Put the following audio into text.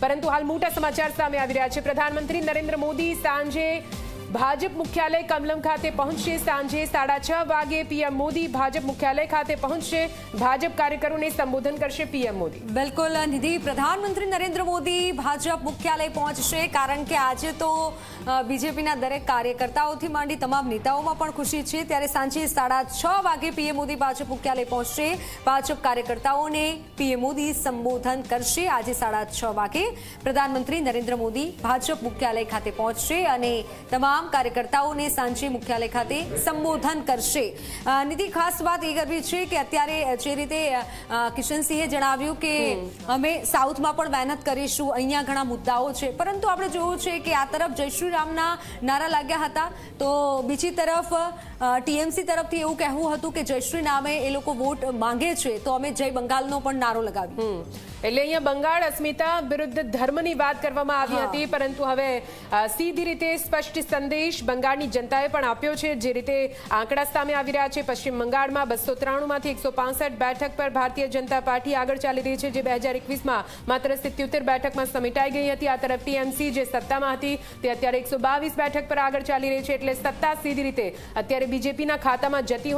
પરંતુ હાલ મોટા સમાચાર સામે આવી રહ્યા છે। પ્રધાનમંત્રી નરેન્દ્ર મોદી સાંજે ભાજપ મુખ્યાલય કમલમ ખાતે પહોંચશે। સાંજે 6:30 વાગે પીએમ મોદી ભાજપ મુખ્યાલય ખાતે પહોંચશે। ભાજપ કાર્યકરોને સંબોધન કરશે પીએમ મોદી। બિલકુલ નિધિ, પ્રધાનમંત્રી નરેન્દ્ર મોદી ભાજપ મુખ્યાલય પહોંચશે, કારણ કે આજે તો બીજેપીના દરેક કાર્યકર્તાઓથી માંડી તમામ નેતાઓમાં પણ ખુશી છે। ત્યારે સાંજે 6:30 વાગે પીએમ મોદી ભાજપ મુખ્યાલય પહોંચશે। ભાજપ કાર્યકર્તાઓને પીએમ મોદી સંબોધન કરશે। આજે 6:30 વાગે પ્રધાનમંત્રી નરેન્દ્ર મોદી ભાજપ મુખ્યાલય ખાતે પહોંચશે અને તમામ કાર્યકર્તાઓને સાંજે મુખ્યાલય ખાતે સંબોધન કરશે। નિધિ, ખાસ વાત એ કરવી છે કે અત્યારે જે રીતે કિશનસિંહે જણાવ્યું કે અમે સાઉથમાં પણ મહેનત કરીશું, અહીંયા ઘણા મુદ્દાઓ છે, પરંતુ આપણે જોયું છે કે આ તરફ જય શ્રી રામના નારા લાગ્યા હતા, તો બીજી તરફ ટીએમસી તરફથી એવું કહેવું હતું કે જય શ્રી નામે એ લોકો વોટ માંગે છે, તો અમે જય બંગાળનો પણ નારો લગાવ્યો। એટલે અહીંયા બંગાળ અસ્મિતા વિરુદ્ધ ધર્મની વાત કરવામાં આવી હતી, પરંતુ હવે સીધી રીતે સ્પષ્ટ સંદેશ બંગાળની જનતાએ પણ આપ્યો છે। જે રીતે આંકડા સામે આવી રહ્યા છે, પશ્ચિમ બંગાળમાં 293 માંથી 165 બેઠક પર ભારતીય જનતા પાર્ટી આગળ ચાલી રહી છે, જે 2021માં માત્ર 77 બેઠકમાં સમેટાઈ ગઈ હતી। આ તરફ ટીએમસી જે સત્તામાં હતી તે અત્યારે 122 બેઠક પર આગળ ચાલી રહી છે। એટલે સત્તા સીધી રીતે અત્યારે બીજેપીના ખાતામાં જતી હોય